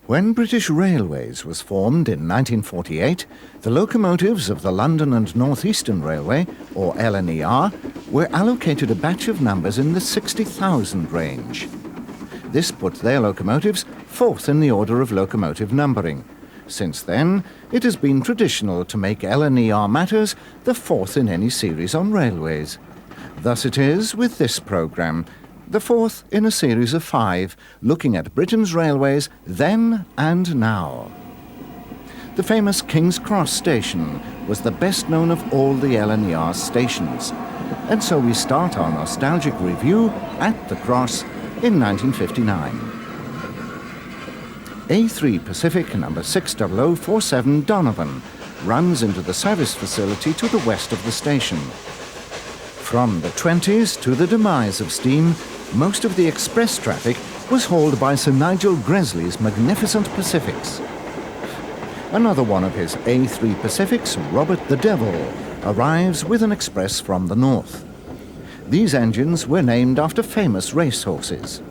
When British Railways was formed in 1948, the locomotives of the London and Northeastern Railway, or LNER, were allocated a batch of numbers in the 60,000 range. This put their locomotives fourth in the order of locomotive numbering. Since then, it has been traditional to make LNER matters the fourth in any series on railways. Thus it is with this programme, the fourth in a series of 5, looking at Britain's railways then and now. The famous King's Cross station was the best known of all the LNER stations, and so we start our nostalgic review at the Cross in 1959. A3 Pacific number 60047 Donovan runs into the service facility to the west of the station. From the 20s to the demise of steam, most of the express traffic was hauled by Sir Nigel Gresley's magnificent Pacifics. Another one of his A3 Pacifics, Robert the Devil, arrives with an express from the north. These engines were named after famous racehorses.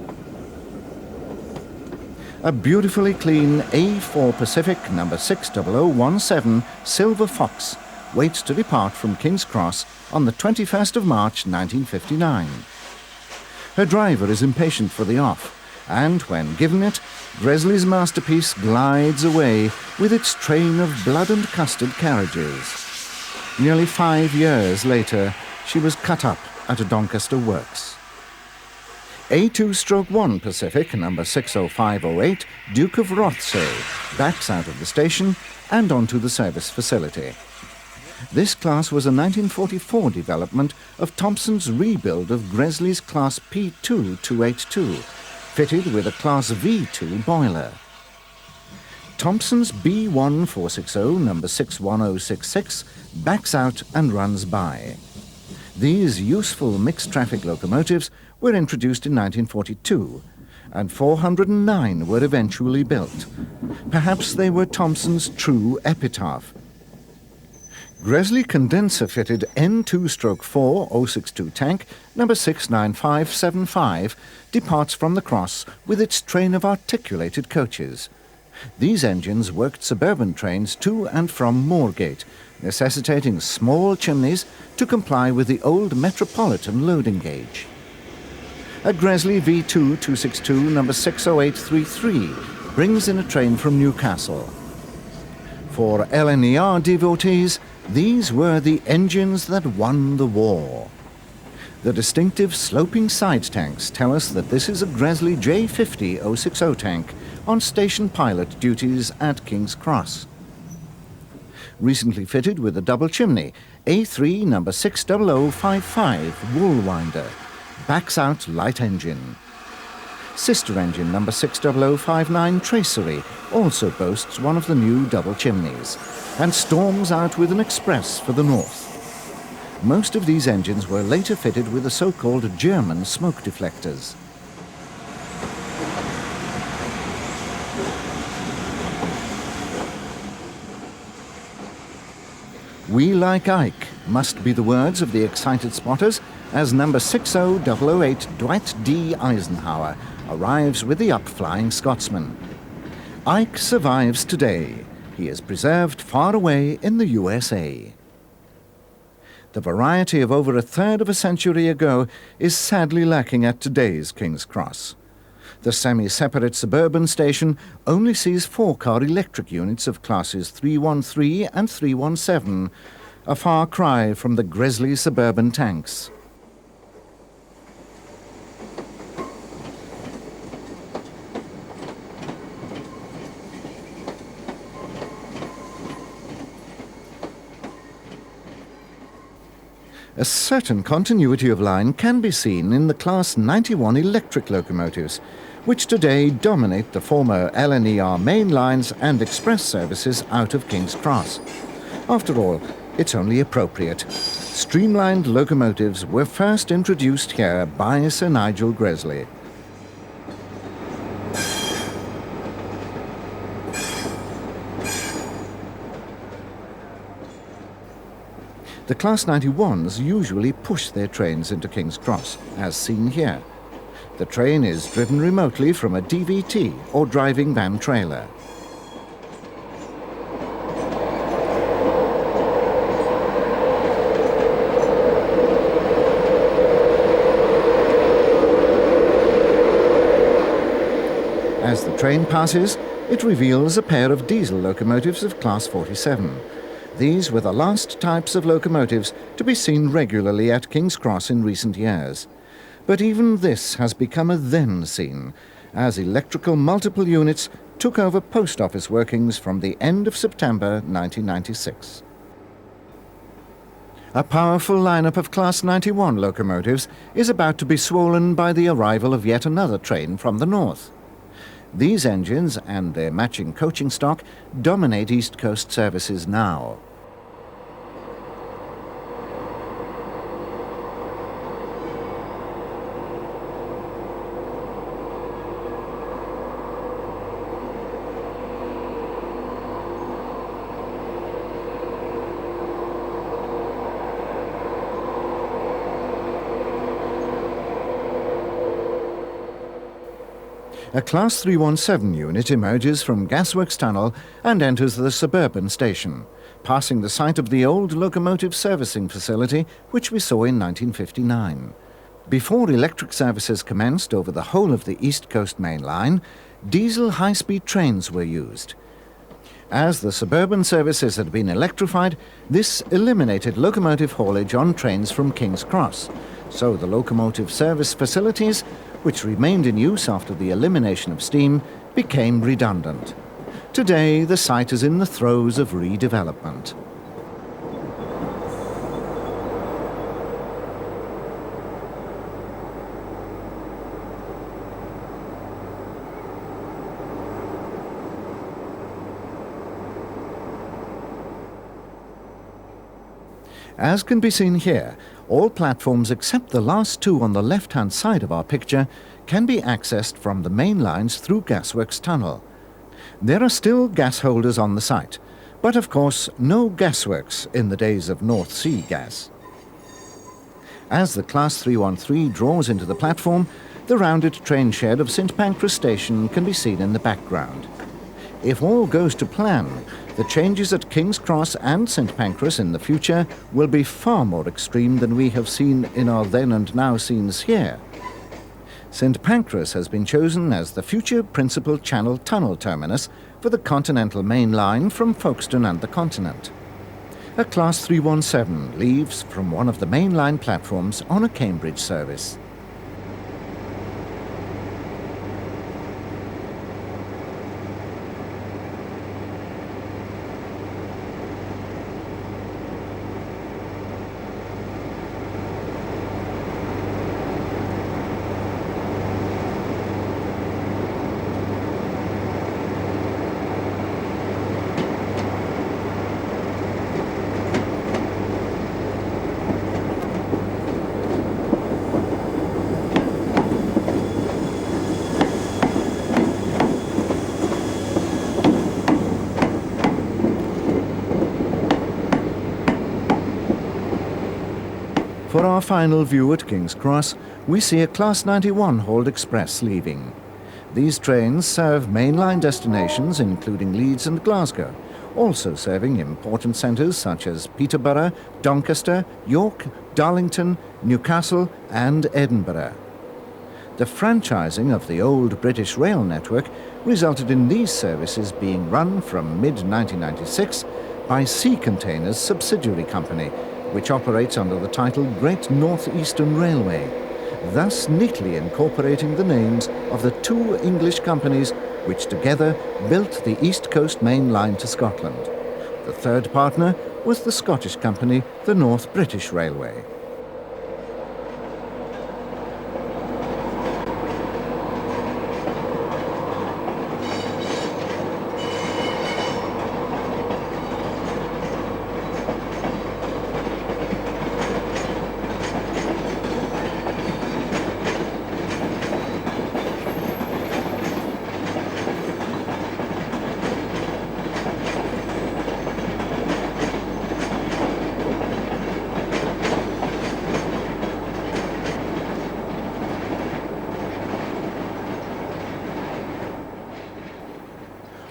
A beautifully clean A4 Pacific number 60017 Silver Fox waits to depart from King's Cross on the 21st of March 1959. Her driver is impatient for the off, and when given it, Gresley's masterpiece glides away with its train of blood and custard carriages. Nearly 5 years later, she was cut up at a Doncaster works. A2-1 Pacific number 60508 Duke of Rothesay backs out of the station and onto the service facility. This class was a 1944 development of Thompson's rebuild of Gresley's Class P2 282, fitted with a Class V2 boiler. Thompson's B1 460 number 61066 backs out and runs by. These useful mixed-traffic locomotives were introduced in 1942, and 409 were eventually built. Perhaps they were Thompson's true epitaph. Gresley condenser-fitted N2-4 062 tank number 69575 departs from the Cross with its train of articulated coaches. These engines worked suburban trains to and from Moorgate, necessitating small chimneys to comply with the old metropolitan loading gauge. A Gresley V2 262 number 60833 brings in a train from Newcastle. For LNER devotees, these were the engines that won the war. The distinctive sloping side tanks tell us that this is a Gresley J50 060 tank on station pilot duties at King's Cross. Recently fitted with a double chimney, A3 number 60055 Woolwinder backs out light engine. Sister engine number 60059 Tracery also boasts one of the new double chimneys and storms out with an express for the north. Most of these engines were later fitted with the so-called German smoke deflectors. "We like Ike" must be the words of the excited spotters as number 60008 Dwight D. Eisenhower arrives with the upflying Scotsman. Ike survives today. He is preserved far away in the USA. The variety of over a third of a century ago is sadly lacking at today's King's Cross. The semi-separate suburban station only sees 4-car electric units of classes 313 and 317, a far cry from the Gresley suburban tanks. A certain continuity of line can be seen in the Class 91 electric locomotives, which today dominate the former LNER main lines and express services out of King's Cross. After all, it's only appropriate. Streamlined locomotives were first introduced here by Sir Nigel Gresley. The Class 91s usually push their trains into King's Cross, as seen here. The train is driven remotely from a DVT or driving van trailer. As the train passes, it reveals a pair of diesel locomotives of Class 47. These were the last types of locomotives to be seen regularly at King's Cross in recent years. But even this has become a then scene, as electrical multiple units took over post office workings from the end of September 1996. A powerful lineup of Class 91 locomotives is about to be swollen by the arrival of yet another train from the north. These engines and their matching coaching stock dominate East Coast services now. A Class 317 unit emerges from Gasworks Tunnel and enters the suburban station, passing the site of the old locomotive servicing facility which we saw in 1959. Before electric services commenced over the whole of the East Coast Main Line, diesel high-speed trains were used. As the suburban services had been electrified, this eliminated locomotive haulage on trains from King's Cross, so the locomotive service facilities, which remained in use after the elimination of steam, became redundant. Today, the site is in the throes of redevelopment. As can be seen here, all platforms except the last two on the left-hand side of our picture can be accessed from the main lines through Gasworks Tunnel. There are still gas holders on the site, but of course no gasworks in the days of North Sea gas. As the Class 313 draws into the platform, the rounded train shed of St Pancras Station can be seen in the background. If all goes to plan, the changes at King's Cross and St Pancras in the future will be far more extreme than we have seen in our then and now scenes here. St Pancras has been chosen as the future principal Channel Tunnel terminus for the Continental Main Line from Folkestone and the continent. A Class 317 leaves from one of the main line platforms on a Cambridge service. For our final view at King's Cross, we see a Class 91 hauled express leaving. These trains serve mainline destinations including Leeds and Glasgow, also serving important centres such as Peterborough, Doncaster, York, Darlington, Newcastle and Edinburgh. The franchising of the old British rail network resulted in these services being run from mid-1996 by Sea Containers subsidiary company, which operates under the title Great Northeastern Railway, thus neatly incorporating the names of the two English companies which together built the East Coast Main Line to Scotland. The third partner was the Scottish company, the North British Railway.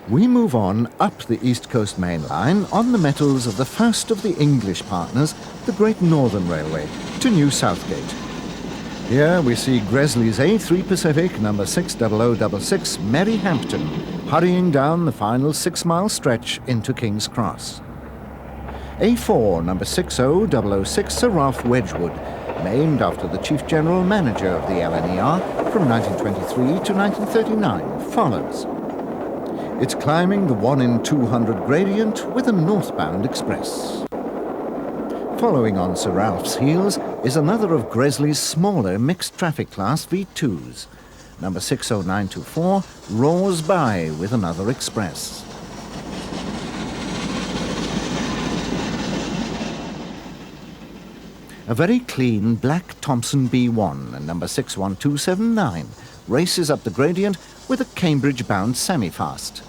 We move on up the East Coast Main Line on the metals of the first of the English partners, the Great Northern Railway, to New Southgate. Here we see Gresley's A3 Pacific number 60066 Merryhampton hurrying down the final 6-mile stretch into King's Cross. A4 number 60006 Sir Ralph Wedgwood, named after the Chief General Manager of the LNER from 1923 to 1939, follows. It's climbing the 1 in 200 gradient with a northbound express. Following on Sir Ralph's heels is another of Gresley's smaller mixed traffic class V2s. Number 60924 roars by with another express. A very clean black Thomson B1 and number 61279 races up the gradient with a Cambridge-bound semi-fast.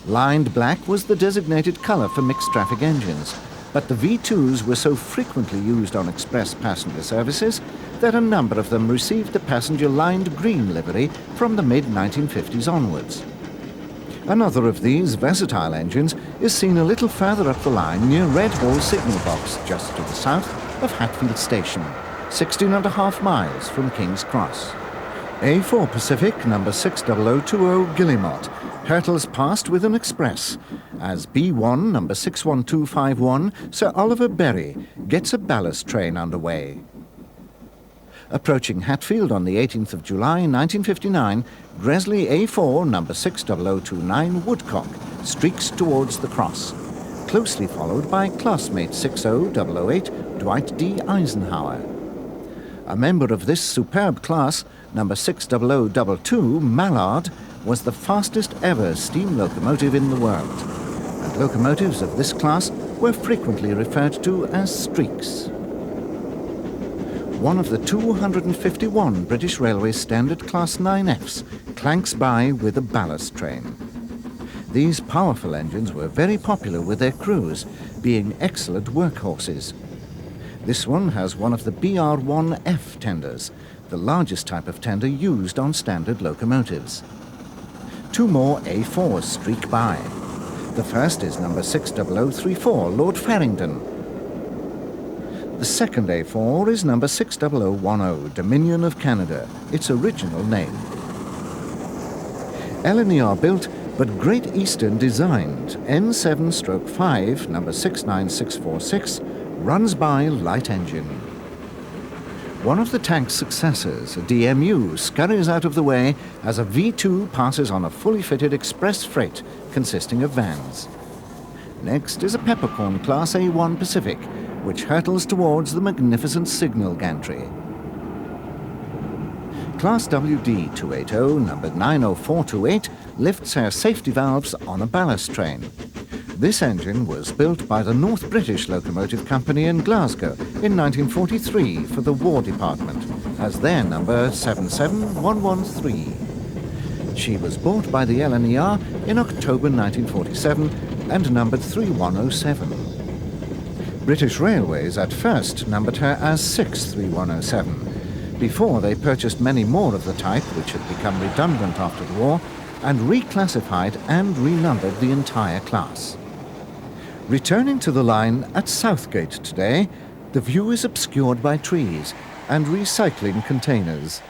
Lined black was the designated colour for mixed traffic engines, but the V2s were so frequently used on express passenger services that a number of them received the passenger lined green livery from the mid-1950s onwards. Another of these versatile engines is seen a little further up the line near Red Hall signal box just to the south of Hatfield Station, 16.5 miles from King's Cross. A4 Pacific number 60020 Guillemot hurtles past with an express as B1 number 61251 Sir Oliver Berry gets a ballast train underway. Approaching Hatfield on the 18th of July 1959, Gresley A4 number 60029 Woodcock streaks towards the cross, closely followed by classmate 60008 Dwight D. Eisenhower. A member of this superb class, number 60022 Mallard, was the fastest ever steam locomotive in the world, and locomotives of this class were frequently referred to as streaks. One of the 251 British Railways Standard Class 9Fs clanks by with a ballast train. These powerful engines were very popular with their crews, being excellent workhorses. This one has one of the BR1F tenders, the largest type of tender used on standard locomotives. Two more A4s streak by. The first is number 60034 Lord Farringdon. The second A4 is number 60010 Dominion of Canada, its original name. LNER built but Great Eastern designed N7/5 number 69646 runs by light engine. One of the tank's successors, a DMU, scurries out of the way as a V2 passes on a fully fitted express freight consisting of vans. Next is a Peppercorn Class A1 Pacific, which hurtles towards the magnificent signal gantry. Class WD 280, number 90428, lifts her safety valves on a ballast train. This engine was built by the North British Locomotive Company in Glasgow in 1943 for the War Department as their number 77113. She was bought by the LNER in October 1947 and numbered 3107. British Railways at first numbered her as 63107, before they purchased many more of the type, which had become redundant after the war, and reclassified and renumbered the entire class. Returning to the line at Southgate today, the view is obscured by trees and recycling containers.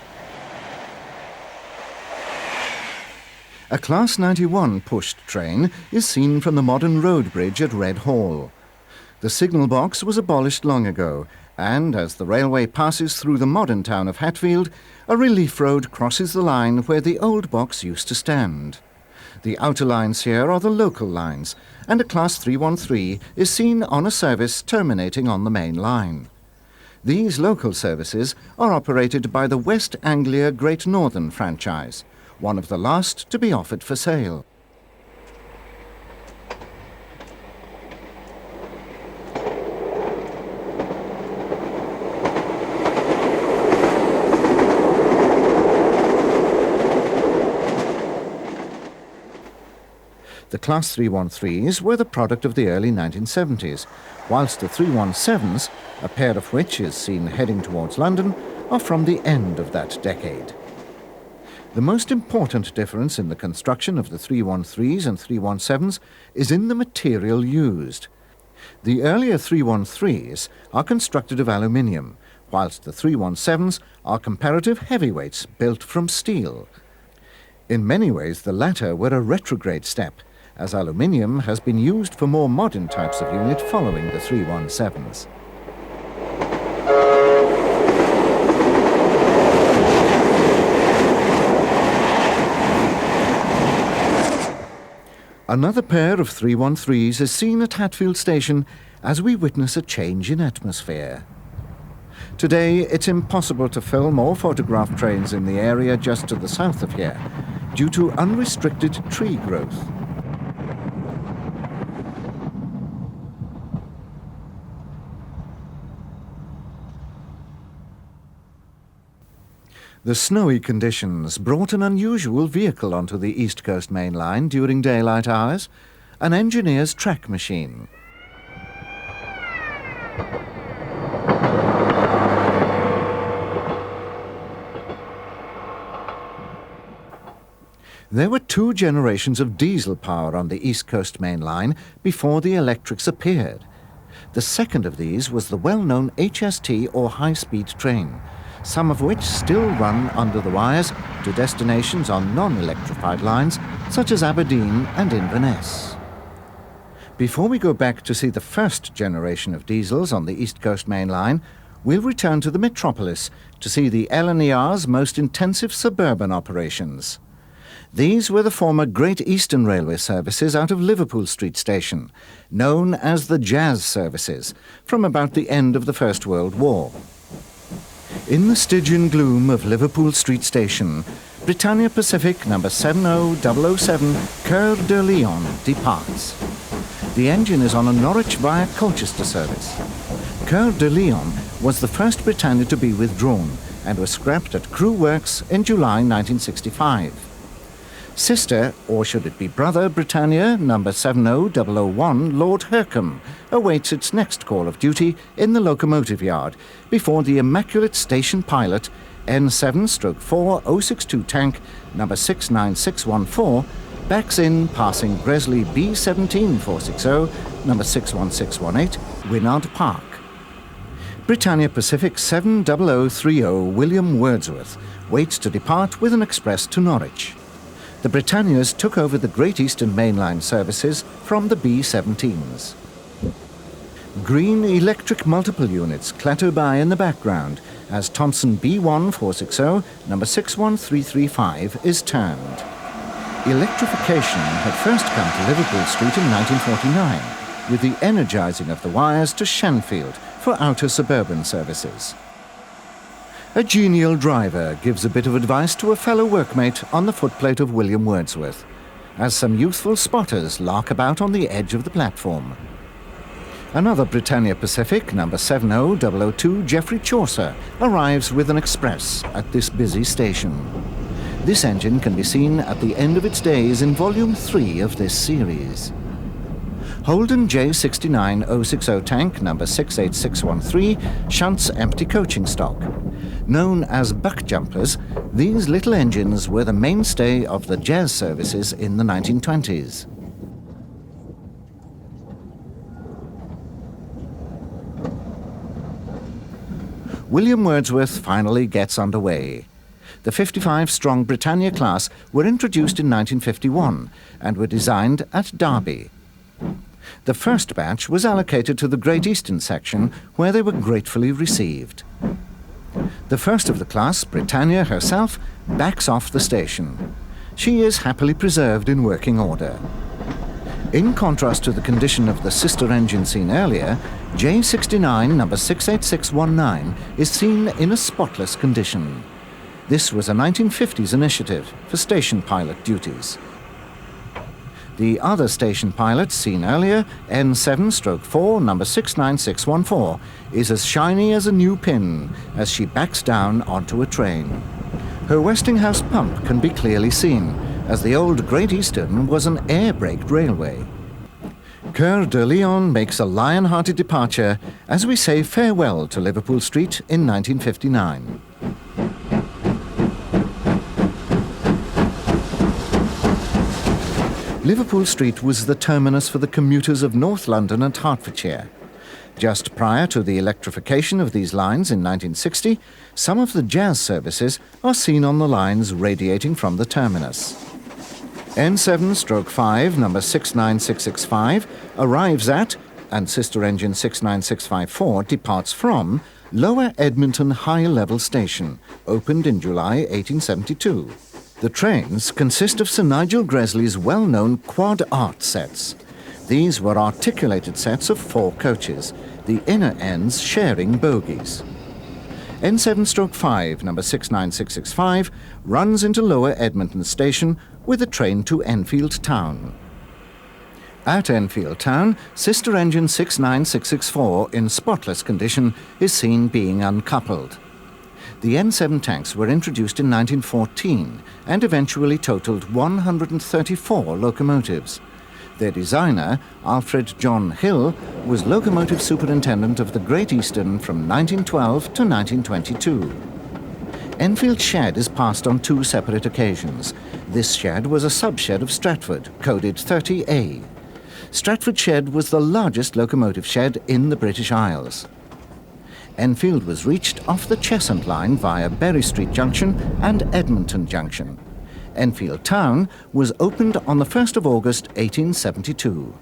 A Class 91 pushed train is seen from the modern road bridge at Red Hall. The signal box was abolished long ago, and as the railway passes through the modern town of Hatfield, a relief road crosses the line where the old box used to stand. The outer lines here are the local lines, and a Class 313 is seen on a service terminating on the main line. These local services are operated by the West Anglia Great Northern franchise, one of the last to be offered for sale. The Class 313s were the product of the early 1970s, whilst the 317s, a pair of which is seen heading towards London, are from the end of that decade. The most important difference in the construction of the 313s and 317s is in the material used. The earlier 313s are constructed of aluminium, whilst the 317s are comparative heavyweights built from steel. In many ways, the latter were a retrograde step, as aluminium has been used for more modern types of unit following the 317s. Another pair of 313s is seen at Hatfield Station as we witness a change in atmosphere. Today, it's impossible to film or photograph trains in the area just to the south of here, due to unrestricted tree growth. The snowy conditions brought an unusual vehicle onto the East Coast Main Line during daylight hours, an engineer's track machine. There were 2 generations of diesel power on the East Coast Main Line before the electrics appeared. The second of these was the well-known HST or high-speed train, some of which still run under the wires to destinations on non-electrified lines such as Aberdeen and Inverness. Before we go back to see the first generation of diesels on the East Coast Main Line, we'll return to the metropolis to see the LNER's most intensive suburban operations. These were the former Great Eastern Railway services out of Liverpool Street station, known as the Jazz services, from about the end of the First World War. In the Stygian gloom of Liverpool Street Station, Britannia Pacific number 70007 Coeur de Lion departs. The engine is on a Norwich via Colchester service. Coeur de Lion was the first Britannia to be withdrawn and was scrapped at Crewe Works in July 1965. Sister, or should it be brother, Britannia number 70001 Lord Hercombe awaits its next call of duty in the locomotive yard before the immaculate station pilot N7/4062 tank number 69614 backs in passing Gresley B17460 number 61618 Winard Park. Britannia Pacific 70030 William Wordsworth waits to depart with an express to Norwich. The Britannias took over the Great Eastern Main Line services from the B-17s. Green electric multiple units clatter by in the background as Thomson B1460, number 61335, is turned. Electrification had first come to Liverpool Street in 1949, with the energising of the wires to Shanfield for outer suburban services. A genial driver gives a bit of advice to a fellow workmate on the footplate of William Wordsworth, as some youthful spotters lark about on the edge of the platform. Another Britannia Pacific, number 70002 Geoffrey Chaucer, arrives with an express at this busy station. This engine can be seen at the end of its days in Volume 3 of this series. Holden J69060 tank number 68613 shunts empty coaching stock. Known as buck jumpers, these little engines were the mainstay of the Jazz services in the 1920s. William Wordsworth finally gets underway. The 55-strong Britannia class were introduced in 1951 and were designed at Derby. The first batch was allocated to the Great Eastern section, where they were gratefully received. The first of the class, Britannia herself, backs off the station. She is happily preserved in working order. In contrast to the condition of the sister engine seen earlier, J69 number 68619 is seen in a spotless condition. This was a 1950s initiative for station pilot duties. The other station pilot seen earlier, N7/4 number 69614, is as shiny as a new pin as she backs down onto a train. Her Westinghouse pump can be clearly seen, as the old Great Eastern was an air-braked railway. Coeur de Lion makes a lion-hearted departure as we say farewell to Liverpool Street in 1959. Liverpool Street was the terminus for the commuters of North London and Hertfordshire. Just prior to the electrification of these lines in 1960, some of the jazz services are seen on the lines radiating from the terminus. N7/5, number 69665, arrives at, and sister engine 69654 departs from, Lower Edmonton High Level Station, opened in July 1872. The trains consist of Sir Nigel Gresley's well-known quad art sets. These were articulated sets of 4 coaches, the inner ends sharing bogies. N7/5, number 69665, runs into Lower Edmonton Station with a train to Enfield Town. At Enfield Town, sister engine 69664, in spotless condition, is seen being uncoupled. The N7 tanks were introduced in 1914 and eventually totaled 134 locomotives. Their designer, Alfred John Hill, was locomotive superintendent of the Great Eastern from 1912 to 1922. Enfield Shed is passed on 2 separate occasions. This shed was a sub-shed of Stratford, coded 30A. Stratford Shed was the largest locomotive shed in the British Isles. Enfield was reached off the Cheshunt line via Berry Street Junction and Edmonton Junction. Enfield Town was opened on the 1st of August 1872.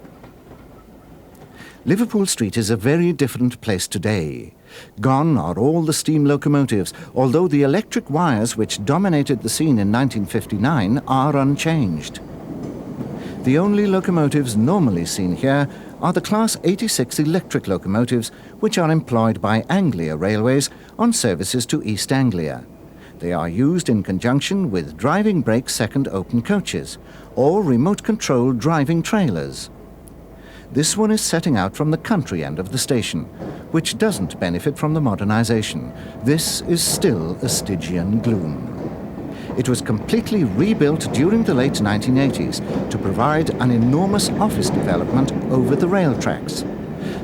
Liverpool Street is a very different place today. Gone are all the steam locomotives, although the electric wires which dominated the scene in 1959 are unchanged. The only locomotives normally seen here are the Class 86 electric locomotives, which are employed by Anglia Railways on services to East Anglia. They are used in conjunction with driving brake second open coaches or remote-controlled driving trailers. This one is setting out from the country end of the station, which doesn't benefit from the modernisation. This is still a Stygian gloom. It was completely rebuilt during the late 1980s to provide an enormous office development over the rail tracks.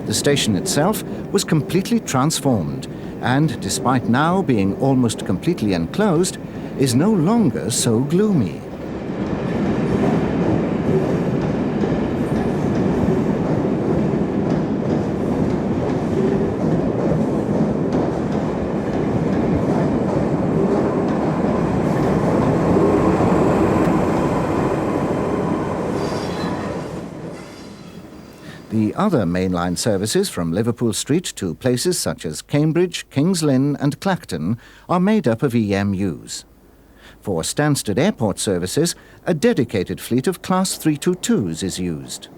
The station itself was completely transformed and, despite now being almost completely enclosed, is no longer so gloomy. The other mainline services from Liverpool Street to places such as Cambridge, Kings Lynn and Clacton are made up of EMUs. For Stansted Airport services, a dedicated fleet of Class 322s is used.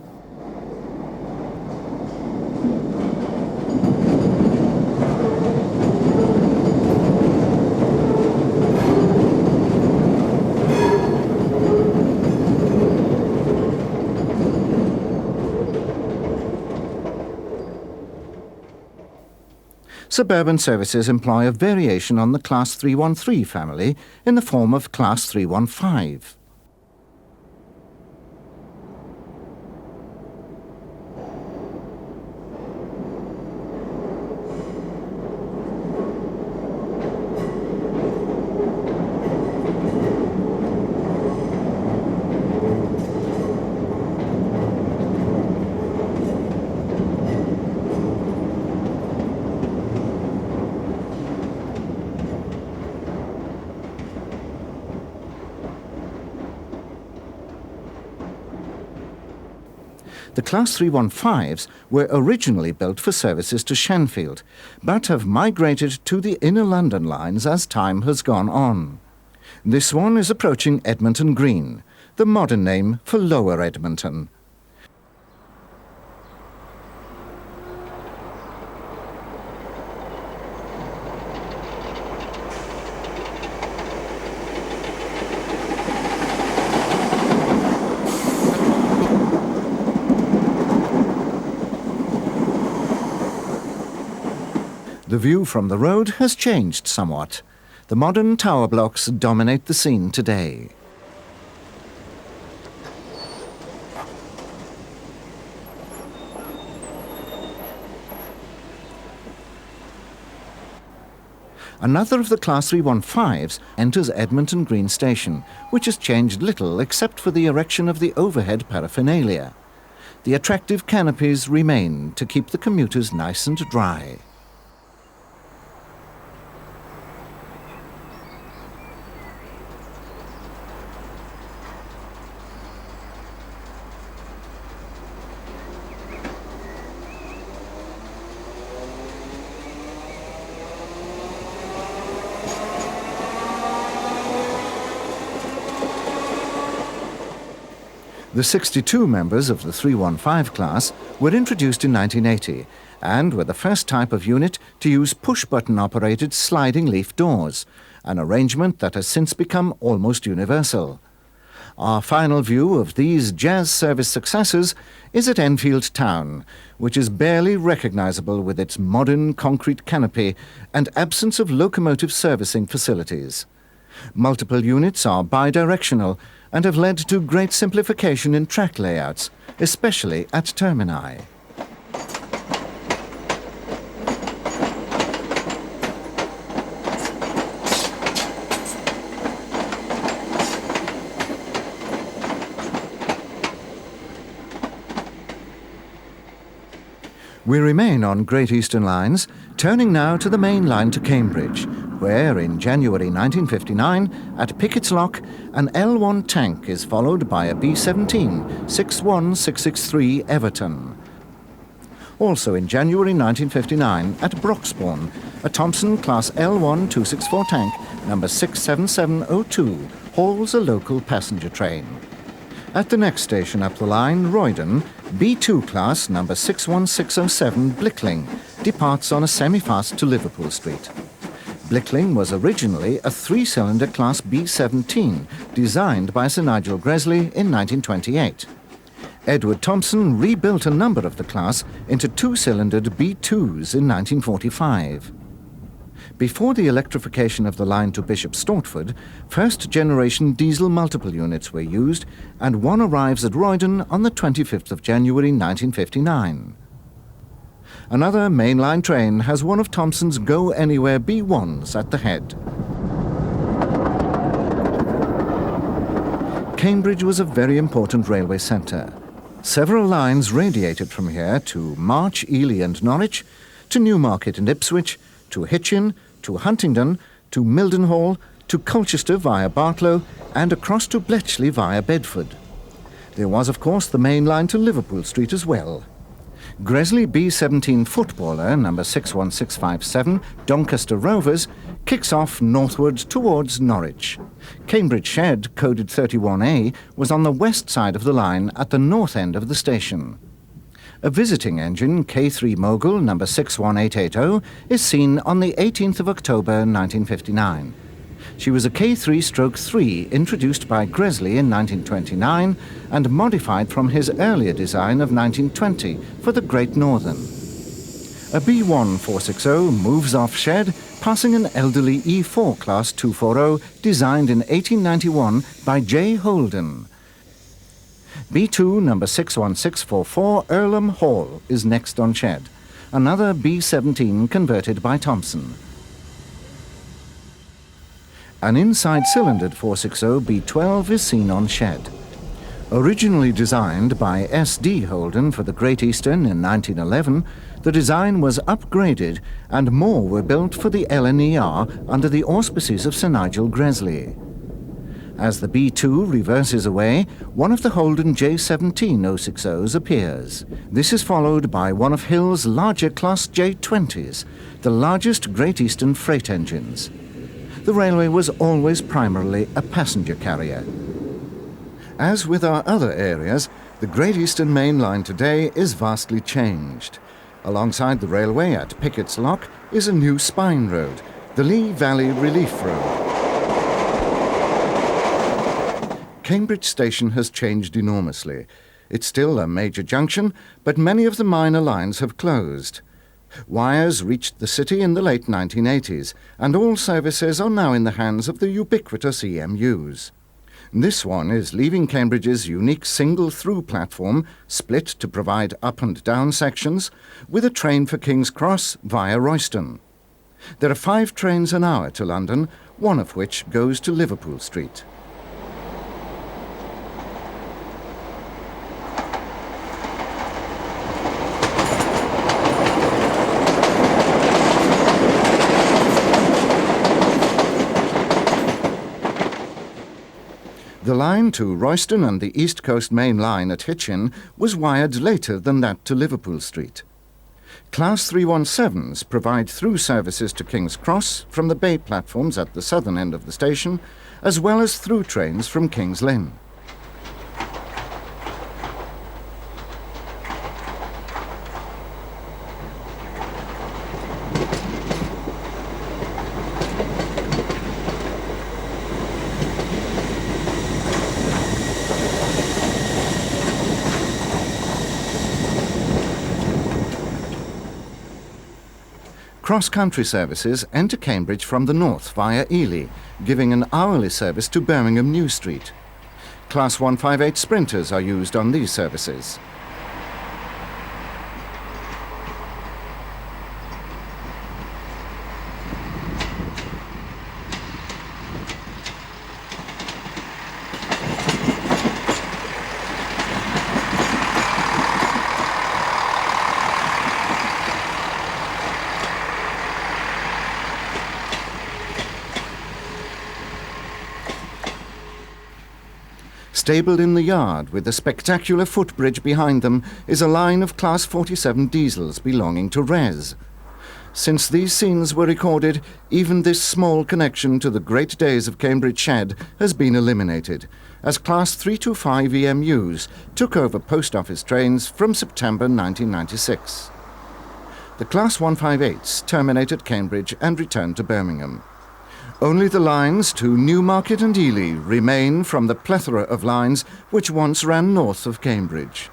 Suburban services employ a variation on the Class 313 family in the form of Class 315. The Class 315s were originally built for services to Shenfield, but have migrated to the inner London lines as time has gone on. This one is approaching Edmonton Green, the modern name for Lower Edmonton. The view from the road has changed somewhat. The modern tower blocks dominate the scene today. Another of the Class 315s enters Edmonton Green Station, which has changed little except for the erection of the overhead paraphernalia. The attractive canopies remain to keep the commuters nice and dry. The 62 members of the 315 class were introduced in 1980 and were the first type of unit to use push-button operated sliding leaf doors, an arrangement that has since become almost universal. Our final view of these jazz service successors is at Enfield Town, which is barely recognizable with its modern concrete canopy and absence of locomotive servicing facilities. Multiple units are bidirectional and have led to great simplification in track layouts, especially at termini. We remain on Great Eastern lines, turning now to the main line to Cambridge, where in January 1959, at Pickett's Lock, an L1 tank is followed by a B-17 61663 Everton. Also in January 1959, at Broxbourne, a Thompson Class L1 264 tank number 67702 hauls a local passenger train. At the next station up the line, Roydon, B2 class number 61607 Blickling departs on a semi-fast to Liverpool Street. Blickling was originally a three-cylinder Class B-17 designed by Sir Nigel Gresley in 1928. Edward Thompson rebuilt a number of the class into two-cylindered B2s in 1945. Before the electrification of the line to Bishop Stortford, first-generation diesel multiple units were used, and one arrives at Roydon on the 25th of January 1959. Another mainline train has one of Thompson's Go Anywhere B1s at the head. Cambridge was a very important railway centre. Several lines radiated from here to March, Ely and Norwich, to Newmarket and Ipswich, to Hitchin, to Huntingdon, to Mildenhall, to Colchester via Bartlow, and across to Bletchley via Bedford. There was, of course, the main line to Liverpool Street as well. Gresley B-17 footballer number 61657, Doncaster Rovers, kicks off northwards towards Norwich. Cambridge Shed, coded 31A, was on the west side of the line at the north end of the station. A visiting engine, K3 Mogul number 61880, is seen on the 18th of October 1959. She was a K3/3 introduced by Gresley in 1929 and modified from his earlier design of 1920 for the Great Northern. A B1 460 moves off Shed, passing an elderly E4 Class 240 designed in 1891 by J. Holden. B2 number 61644 Earlham Hall is next on Shed, another B-17 converted by Thompson. An inside-cylindered 460 B12 is seen on Shed. Originally designed by S.D. Holden for the Great Eastern in 1911, the design was upgraded and more were built for the LNER under the auspices of Sir Nigel Gresley. As the B2 reverses away, one of the Holden J17 060s appears. This is followed by one of Hill's larger Class J20s, the largest Great Eastern freight engines. The railway was always primarily a passenger carrier. As with our other areas, the Great Eastern Main Line today is vastly changed. Alongside the railway at Pickett's Lock is a new spine road, the Lee Valley Relief Road. Cambridge Station has changed enormously. It's still a major junction, but many of the minor lines have closed. Wires reached the city in the late 1980s, and all services are now in the hands of the ubiquitous EMUs. This one is leaving Cambridge's unique single-through platform, split to provide up and down sections, with a train for King's Cross via Royston. There are 5 trains an hour to London, one of which goes to Liverpool Street. The line to Royston and the East Coast Main Line at Hitchin was wired later than that to Liverpool Street. Class 317s provide through services to King's Cross from the bay platforms at the southern end of the station, as well as through trains from King's Lynn. Cross-country services enter Cambridge from the north via Ely, giving an hourly service to Birmingham New Street. Class 158 sprinters are used on these services. Stabled in the yard with a spectacular footbridge behind them is a line of Class 47 diesels belonging to Res. Since these scenes were recorded, even this small connection to the great days of Cambridge Shed has been eliminated, as Class 325 EMUs took over post office trains from September 1996. The Class 158s terminate at Cambridge and return to Birmingham. Only the lines to Newmarket and Ely remain from the plethora of lines which once ran north of Cambridge.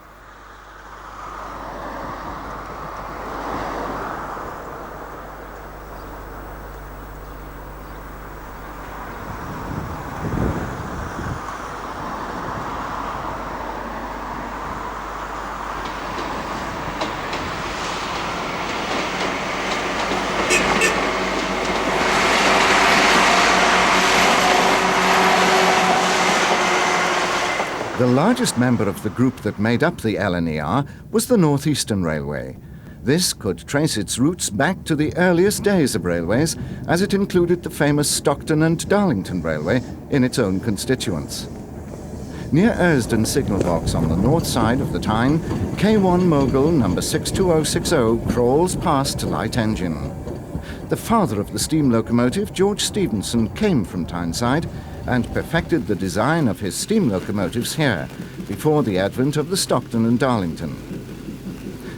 The largest member of the group that made up the LNER was the Northeastern Railway. This could trace its roots back to the earliest days of railways, as it included the famous Stockton and Darlington Railway in its own constituents. Near Ersden signal box on the north side of the Tyne, K1 Mogul number 62060 crawls past light engine. The father of the steam locomotive, George Stephenson, came from Tyneside and perfected the design of his steam locomotives here, before the advent of the Stockton and Darlington.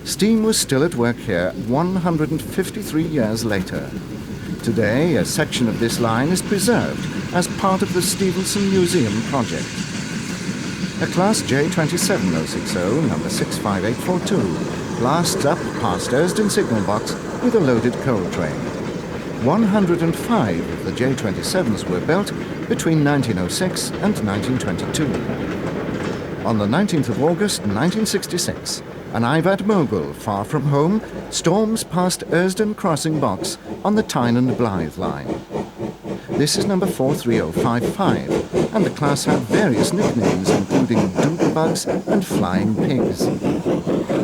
Steam was still at work here 153 years later. Today, a section of this line is preserved as part of the Stephenson Museum project. A Class J27060, number 65842, blasts up past Ersden signal box with a loaded coal train. 105 of the J27s were built between 1906 and 1922. On the 19th of August 1966, an Ivad Mogul, far from home, storms past Ersden crossing box on the Tyne and Blythe line. This is number 43055, and the class had various nicknames, including Doodlebugs and Flying Pigs.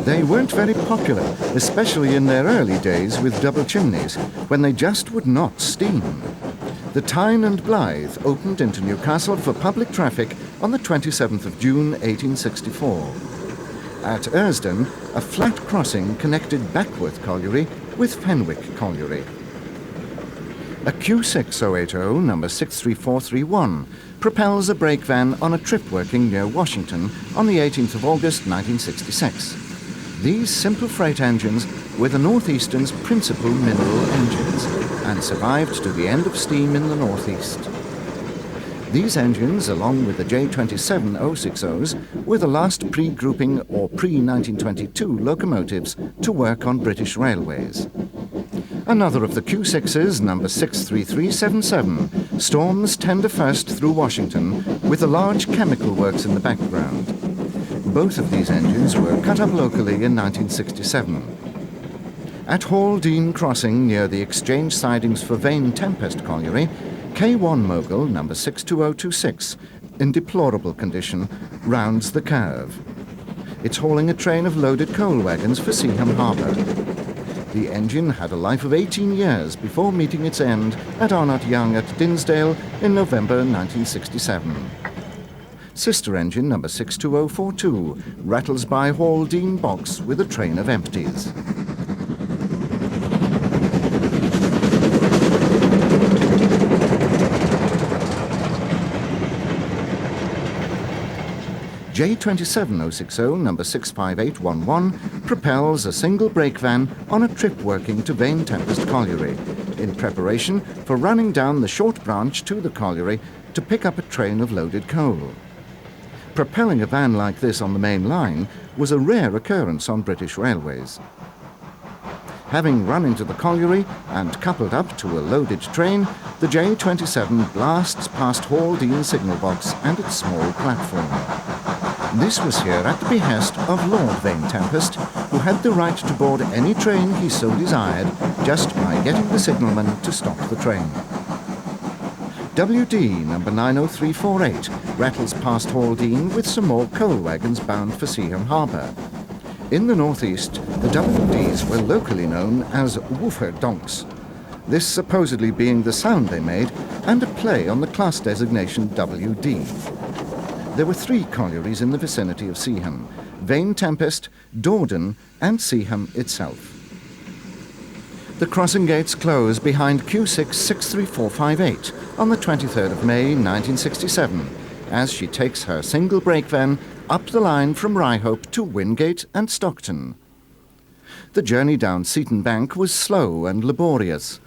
They weren't very popular, especially in their early days with double chimneys, when they just would not steam. The Tyne and Blythe opened into Newcastle for public traffic on the 27th of June 1864. At Ersden, a flat crossing connected Backworth Colliery with Fenwick Colliery. A Q6080, number 63431, propels a brake van on a trip working near Washington on the 18th of August 1966. These simple freight engines were the Northeastern's principal mineral engines and survived to the end of steam in the Northeast. These engines, along with the J27060s, were the last pre-grouping or pre-1922 locomotives to work on British railways. Another of the Q6s, number 63377, storms tender first through Washington with a large chemical works in the background. Both of these engines were cut up locally in 1967. At Haldean Crossing, near the exchange sidings for Vane Tempest Colliery, K1 Mogul number 62026, in deplorable condition, rounds the curve. It's hauling a train of loaded coal wagons for Seaham Harbour. The engine had a life of 18 years before meeting its end at Arnott Young at Dinsdale in November 1967. Sister engine number 62042 rattles by Haldean Box with a train of empties. J27060 number 65811 propels a single brake van on a trip working to Vane Tempest Colliery in preparation for running down the short branch to the colliery to pick up a train of loaded coal. Propelling a van like this on the main line was a rare occurrence on British railways. Having run into the colliery and coupled up to a loaded train, the J27 blasts past Haldean signal box and its small platform. This was here at the behest of Lord Vane Tempest, who had the right to board any train he so desired just by getting the signalman to stop the train. WD number 90348 rattles past Haldean with some more coal wagons bound for Seaham Harbour. In the northeast, the WDs were locally known as woofer donks, this supposedly being the sound they made and a play on the class designation WD. There were 3 collieries in the vicinity of Seaham: Vane Tempest, Dordon and Seaham itself. The crossing gates close behind Q6 63458 on the 23rd of May 1967 as she takes her single brake van up the line from Ryhope to Wingate and Stockton. The journey down Seaton Bank was slow and laborious.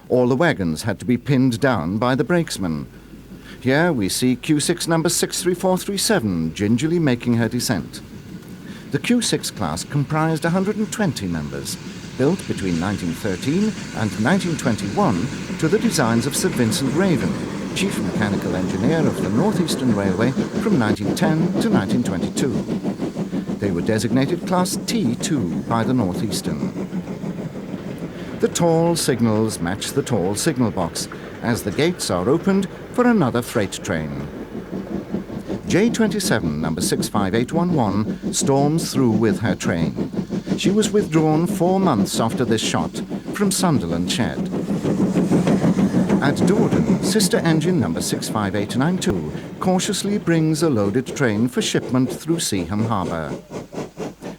All the wagons had to be pinned down by the brakesman. Here we see Q6 number 63437 gingerly making her descent. The Q6 class comprised 120 members, built between 1913 and 1921 to the designs of Sir Vincent Raven, Chief Mechanical Engineer of the Northeastern Railway from 1910 to 1922. They were designated Class T2 by the Northeastern. The tall signals match the tall signal box as the gates are opened for another freight train. J27 number 65811 storms through with her train. She was withdrawn 4 months after this shot from Sunderland Shed. At Dordon, sister engine number 65892 cautiously brings a loaded train for shipment through Seaham Harbour.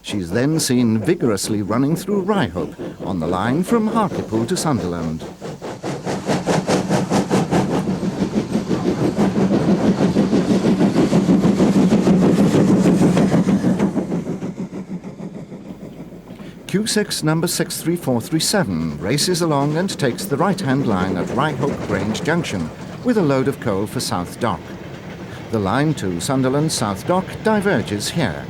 She's then seen vigorously running through Ryhope on the line from Hartlepool to Sunderland. Q6 number 63437 races along and takes the right-hand line at Ryhope Grange Junction with a load of coal for South Dock. The line to Sunderland South Dock diverges here.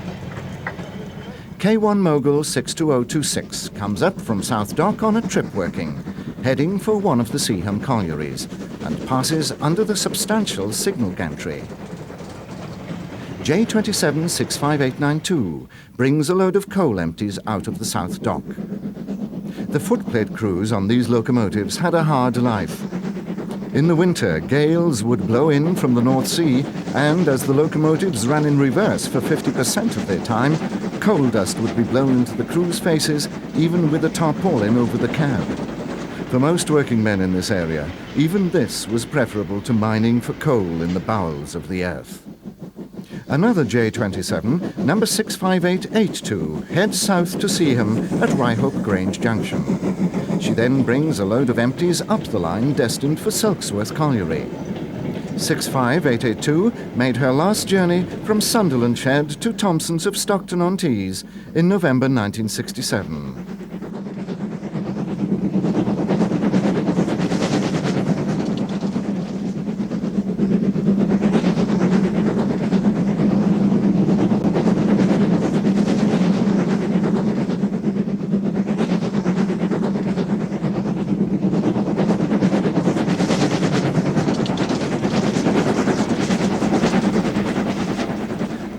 K1 Mogul 62026 comes up from South Dock on a trip working, heading for one of the Seaham collieries, and passes under the substantial signal gantry. J27 65892 brings a load of coal empties out of the South Dock. The footplate crews on these locomotives had a hard life. In the winter, gales would blow in from the North Sea, and as the locomotives ran in reverse for 50% of their time, coal dust would be blown into the crews' faces, even with a tarpaulin over the cab. For most working men in this area, even this was preferable to mining for coal in the bowels of the earth. Another J27, number 65882, heads south to Seaham at Ryhope Grange Junction. She then brings a load of empties up the line destined for Silksworth Colliery. 65882 made her last journey from Sunderland Shed to Thompson's of Stockton-on-Tees in November 1967.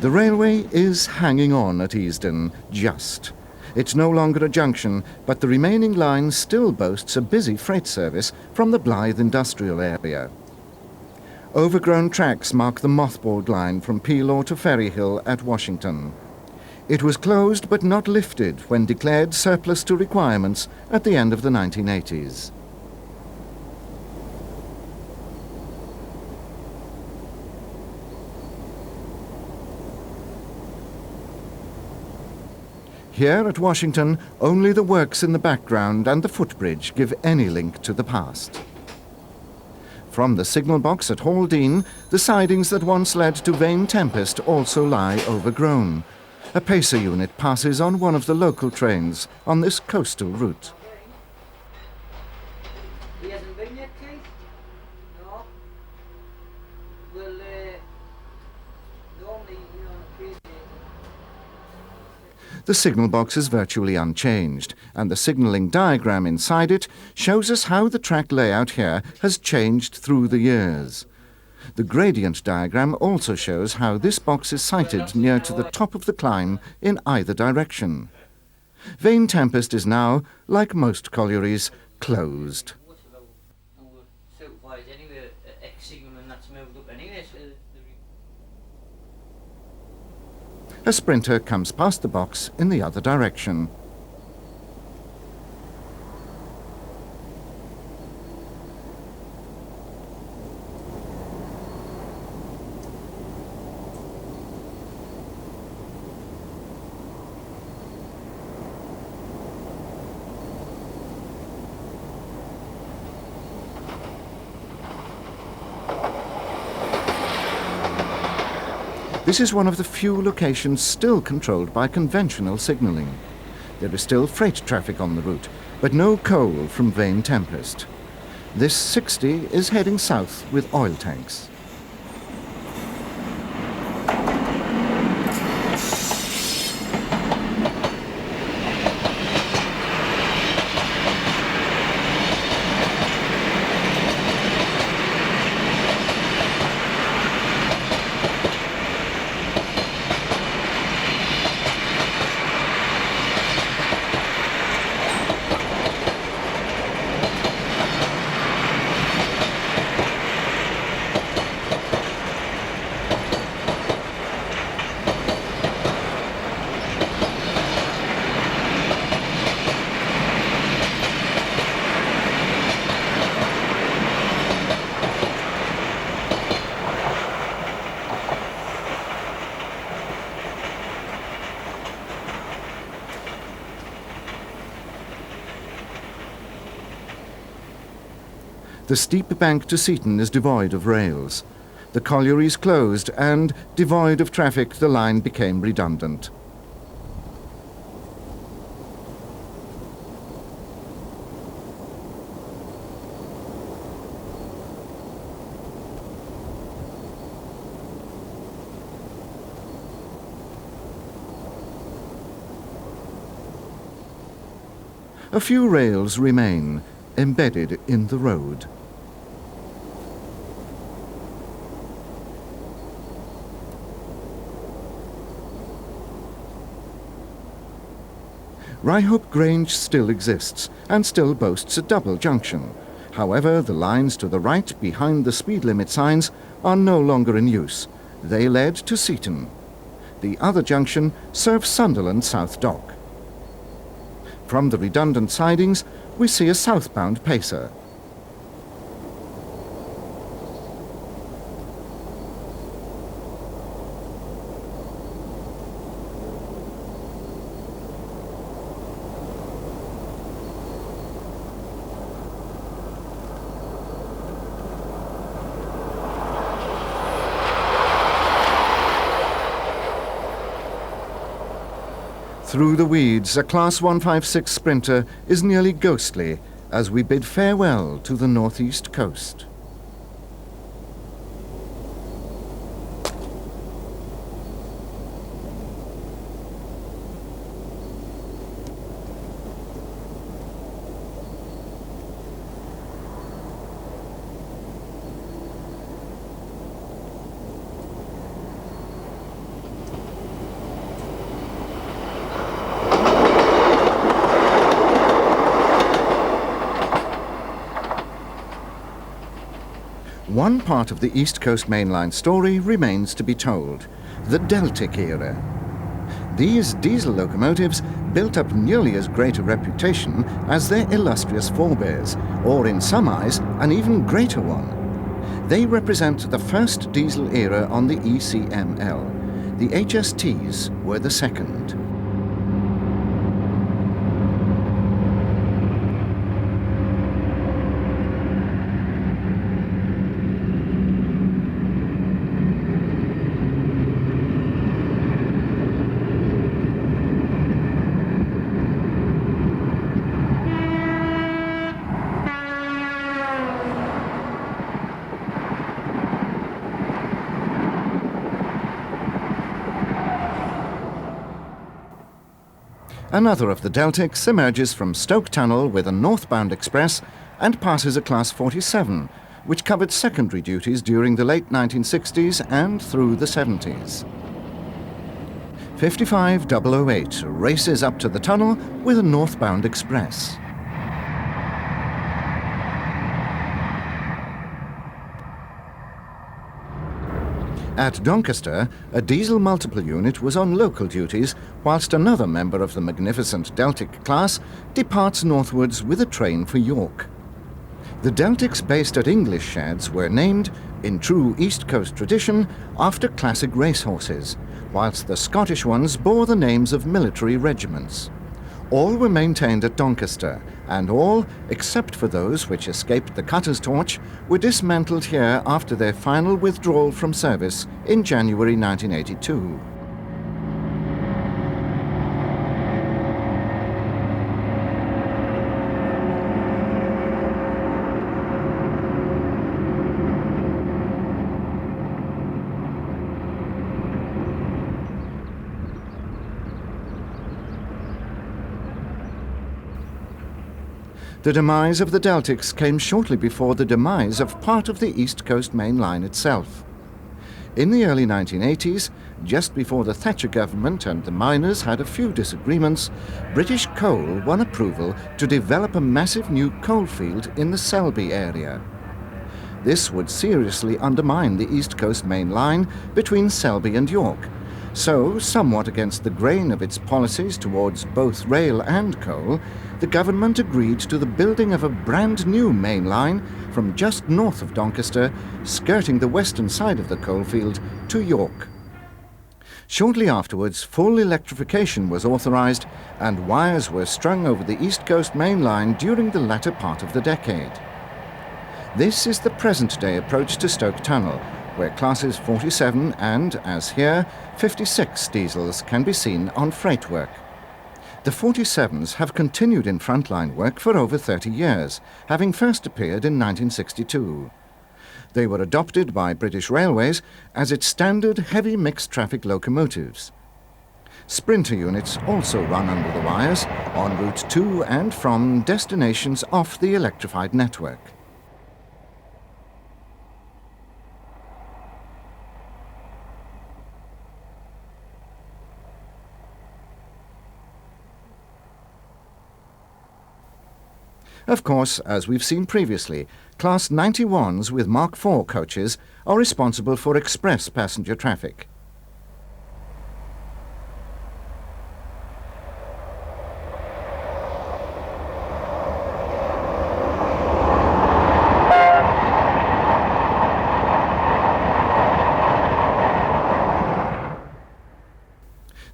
The railway is hanging on at Easton, just. It's no longer a junction, but the remaining line still boasts a busy freight service from the Blythe industrial area. Overgrown tracks mark the mothballed line from Peelaw to Ferry Hill at Washington. It was closed but not lifted when declared surplus to requirements at the end of the 1980s. Here at Washington, only the works in the background and the footbridge give any link to the past. From the signal box at Haldean, the sidings that once led to Vane Tempest also lie overgrown. A pacer unit passes on one of the local trains on this coastal route. He hasn't been yet, Keith? No. Well, normally, appreciate it. The signal box is virtually unchanged, and the signalling diagram inside it shows us how the track layout here has changed through the years. The gradient diagram also shows how this box is sited near to the top of the climb in either direction. Vane Tempest is now, like most collieries, closed. A sprinter comes past the box in the other direction. This is one of the few locations still controlled by conventional signalling. There is still freight traffic on the route, but no coal from Vane Tempest. This 60 is heading south with oil tanks. The steep bank to Seaton is devoid of rails. The collieries closed and, devoid of traffic, the line became redundant. A few rails remain, embedded in the road. Ryhope Grange still exists and still boasts a double junction. However, the lines to the right behind the speed limit signs are no longer in use. They led to Seaton. The other junction serves Sunderland South Dock. From the redundant sidings, we see a southbound pacer. Through the weeds, a Class 156 Sprinter is nearly ghostly as we bid farewell to the northeast coast. one part of the East Coast Main Line story remains to be told: the Deltic era. These diesel locomotives built up nearly as great a reputation as their illustrious forebears, or in some eyes, an even greater one. They represent the first diesel era on the ECML. The HSTs were the second. Another of the Deltics emerges from Stoke Tunnel with a northbound express and passes a Class 47, which covered secondary duties during the late 1960s and through the 70s. 55008 races up to the tunnel with a northbound express. At Doncaster, a diesel multiple unit was on local duties, whilst another member of the magnificent Deltic class departs northwards with a train for York. The Deltics based at English sheds were named, in true East Coast tradition, after classic racehorses, whilst the Scottish ones bore the names of military regiments. All were maintained at Doncaster, and all, except for those which escaped the cutter's torch, were dismantled here after their final withdrawal from service in January 1982. The demise of the Deltics came shortly before the demise of part of the East Coast Main Line itself. In the early 1980s, just before the Thatcher government and the miners had a few disagreements, British Coal won approval to develop a massive new coalfield in the Selby area. This would seriously undermine the East Coast Main Line between Selby and York. So, somewhat against the grain of its policies towards both rail and coal, the government agreed to the building of a brand new main line from just north of Doncaster, skirting the western side of the coalfield, to York. Shortly afterwards, full electrification was authorised and wires were strung over the East Coast Main Line during the latter part of the decade. This is the present-day approach to Stoke Tunnel, where classes 47 and, as here, 56 diesels can be seen on freight work. The 47s have continued in frontline work for over 30 years, having first appeared in 1962. They were adopted by British Railways as its standard heavy mixed traffic locomotives. Sprinter units also run under the wires on route to and from destinations off the electrified network. Of course, as we've seen previously, Class 91s with Mark IV coaches are responsible for express passenger traffic.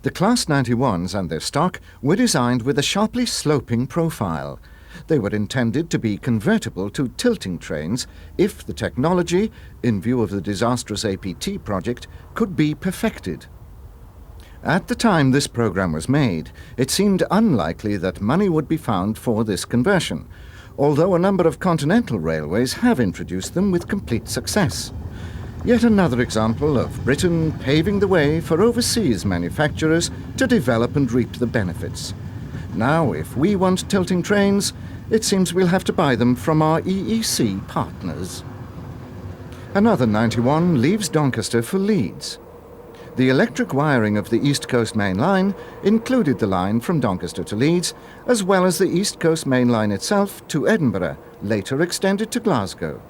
The Class 91s and their stock were designed with a sharply sloping profile. They were intended to be convertible to tilting trains if the technology, in view of the disastrous APT project, could be perfected. At the time this program was made, it seemed unlikely that money would be found for this conversion, although a number of continental railways have introduced them with complete success. Yet another example of Britain paving the way for overseas manufacturers to develop and reap the benefits. Now, if we want tilting trains, it seems we'll have to buy them from our EEC partners. Another 91 leaves Doncaster for Leeds. The electric wiring of the East Coast Main Line included the line from Doncaster to Leeds, as well as the East Coast Main Line itself to Edinburgh, later extended to Glasgow.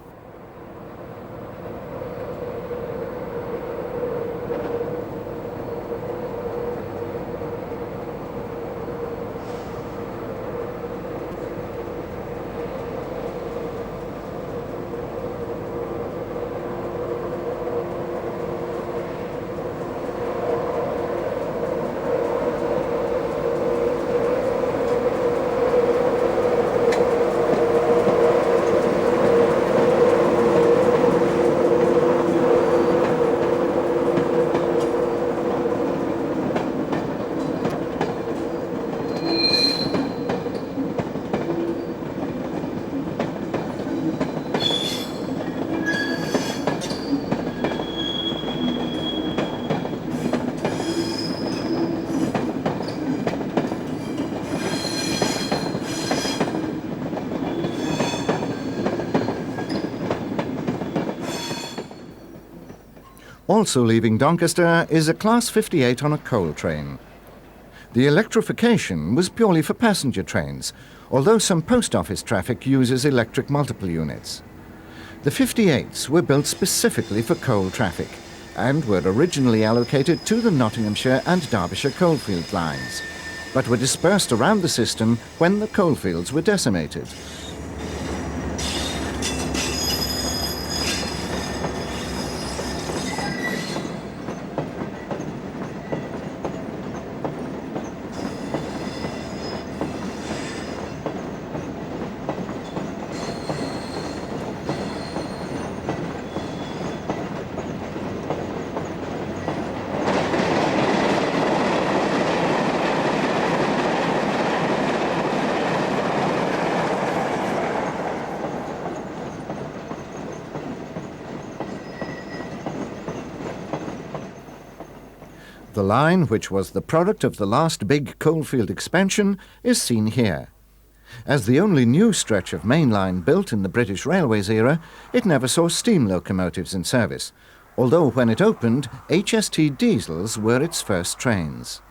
Also leaving Doncaster is a Class 58 on a coal train. The electrification was purely for passenger trains, although some post office traffic uses electric multiple units. The 58s were built specifically for coal traffic and were originally allocated to the Nottinghamshire and Derbyshire coalfield lines, but were dispersed around the system when the coalfields were decimated. The line, which was the product of the last big coalfield expansion, is seen here. As the only new stretch of main line built in the British Railways era, it never saw steam locomotives in service, although when it opened, HST diesels were its first trains.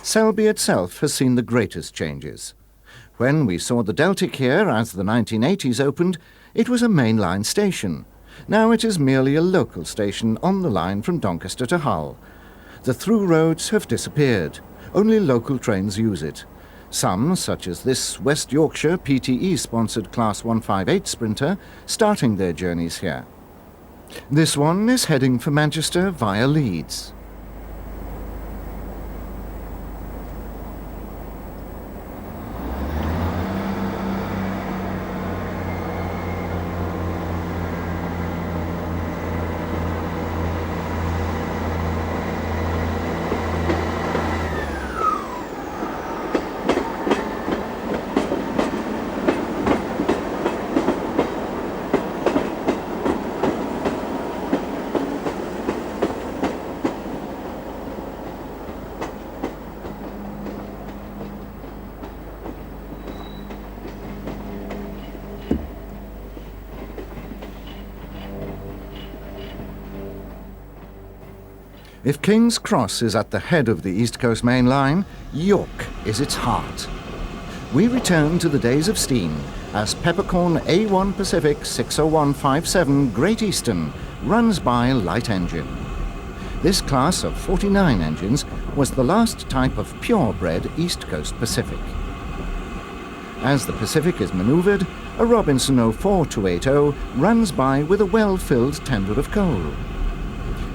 Selby itself has seen the greatest changes. When we saw the Deltic here as the 1980s opened, it was a mainline station. Now it is merely a local station on the line from Doncaster to Hull. The through roads have disappeared. Only local trains use it. Some, such as this West Yorkshire PTE-sponsored Class 158 Sprinter, starting their journeys here. This one is heading for Manchester via Leeds. If King's Cross is at the head of the East Coast Main Line, York is its heart. We return to the days of steam as Peppercorn A1 Pacific 60157 Great Eastern runs by light engine. This class of 49 engines was the last type of purebred East Coast Pacific. As the Pacific is manoeuvred, a Robinson 04280 runs by with a well-filled tender of coal.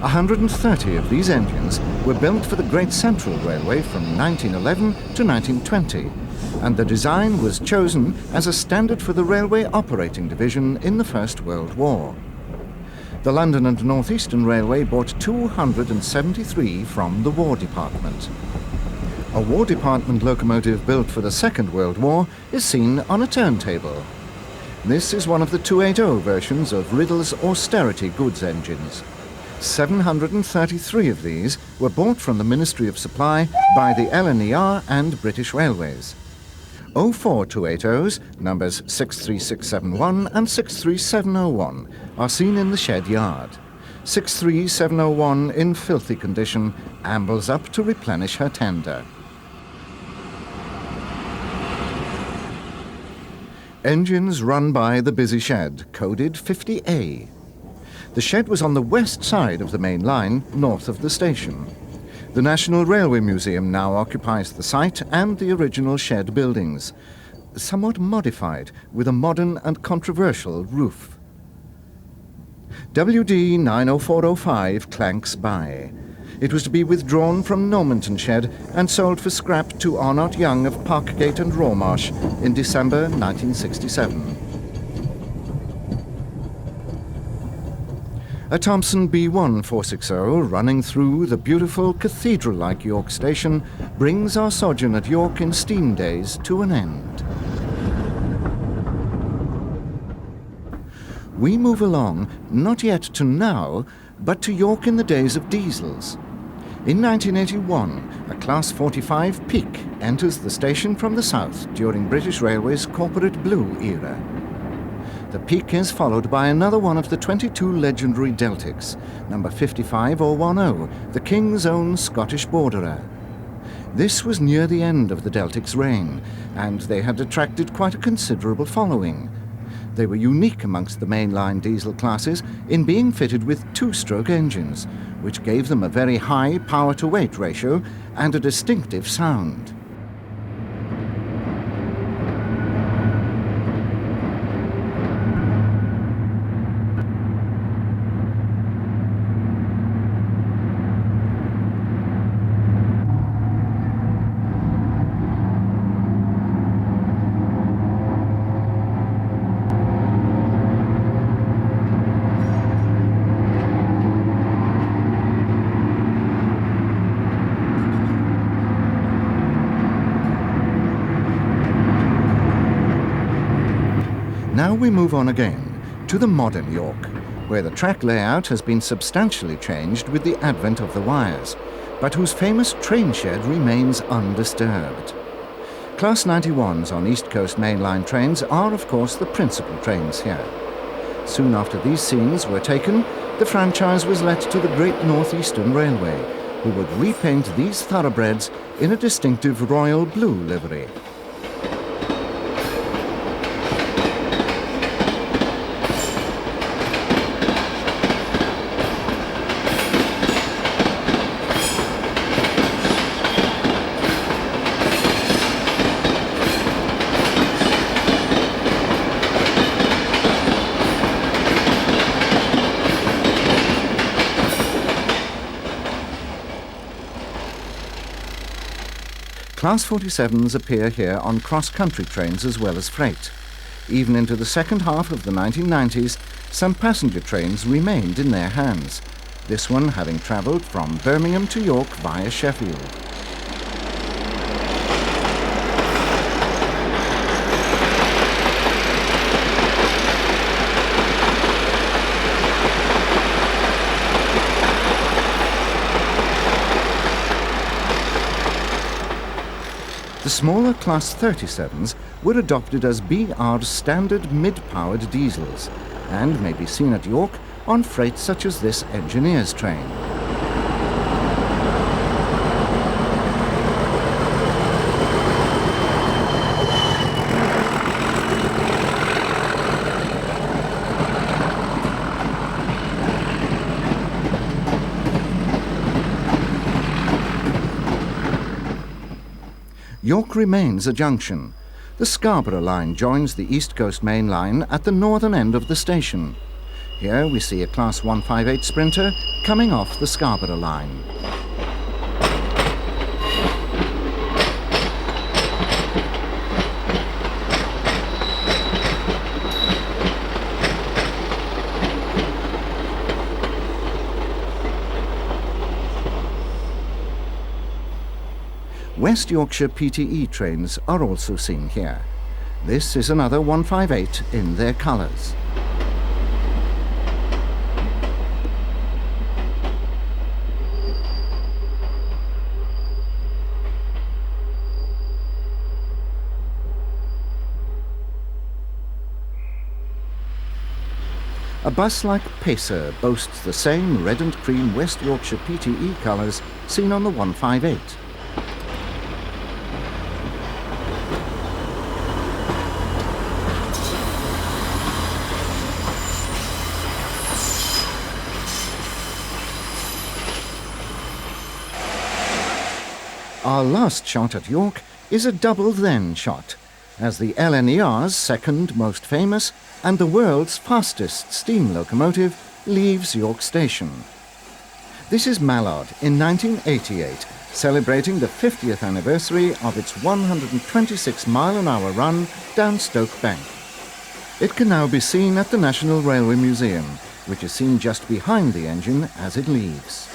130 of these engines were built for the Great Central Railway from 1911 to 1920, and the design was chosen as a standard for the Railway Operating Division in the First World War. The London and Northeastern Railway bought 273 from the War Department. A War Department locomotive built for the Second World War is seen on a turntable. This is one of the 280 versions of Riddle's austerity goods engines. 733 of these were bought from the Ministry of Supply by the LNER and British Railways. 04280s, numbers 63671 and 63701, are seen in the shed yard. 63701, in filthy condition, ambles up to replenish her tender. Engines run by the busy shed, coded 50A. The shed was on the west side of the main line, north of the station. The National Railway Museum now occupies the site and the original shed buildings, somewhat modified with a modern and controversial roof. WD 90405 clanks by. It was to be withdrawn from Normanton Shed and sold for scrap to Arnott Young of Parkgate and Rawmarsh in December 1967. A Thomson B1 460 running through the beautiful cathedral-like York station brings our sojourn at York in steam days to an end. We move along, not yet to now, but to York in the days of diesels. In 1981, a Class 45 Peak enters the station from the south during British Railway's Corporate Blue era. The Peak is followed by another one of the 22 legendary Deltics, number 55010, the King's Own Scottish Borderer. This was near the end of the Deltic's reign, and they had attracted quite a considerable following. They were unique amongst the mainline diesel classes in being fitted with two-stroke engines, which gave them a very high power-to-weight ratio and a distinctive sound. Now we move on again to the modern York, where the track layout has been substantially changed with the advent of the wires, but whose famous train shed remains undisturbed. Class 91s on East Coast mainline trains are, of course, the principal trains here. Soon after these scenes were taken, the franchise was let to the Great Northeastern Railway, who would repaint these thoroughbreds in a distinctive royal blue livery. Class 47s appear here on cross-country trains as well as freight. Even into the second half of the 1990s, some passenger trains remained in their hands, this one having travelled from Birmingham to York via Sheffield. The smaller Class 37s were adopted as BR's standard mid-powered diesels and may be seen at York on freight such as this engineer's train. York remains a junction. The Scarborough line joins the East Coast Main Line at the northern end of the station. Here we see a Class 158 Sprinter coming off the Scarborough line. West Yorkshire PTE trains are also seen here. This is another 158 in their colours. A bus like Pacer boasts the same red and cream West Yorkshire PTE colours seen on the 158. Our last shot at York is a double then shot, as the LNER's second most famous and the world's fastest steam locomotive leaves York Station. This is Mallard in 1988, celebrating the 50th anniversary of its 126-mile-an-hour run down Stoke Bank. It can now be seen at the National Railway Museum, which is seen just behind the engine as it leaves.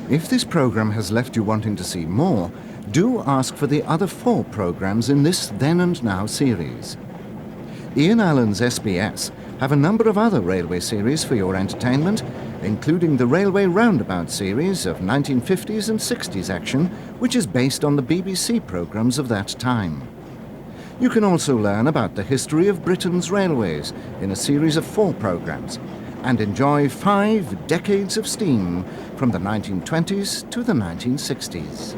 If this programme has left you wanting to see more, do ask for the other 4 programmes in this Then and Now series. Ian Allen's SBS have a number of other railway series for your entertainment, including the Railway Roundabout series of 1950s and 60s action, which is based on the BBC programmes of that time. You can also learn about the history of Britain's railways in a series of 4 programmes, and enjoy 5 decades of steam from the 1920s to the 1960s.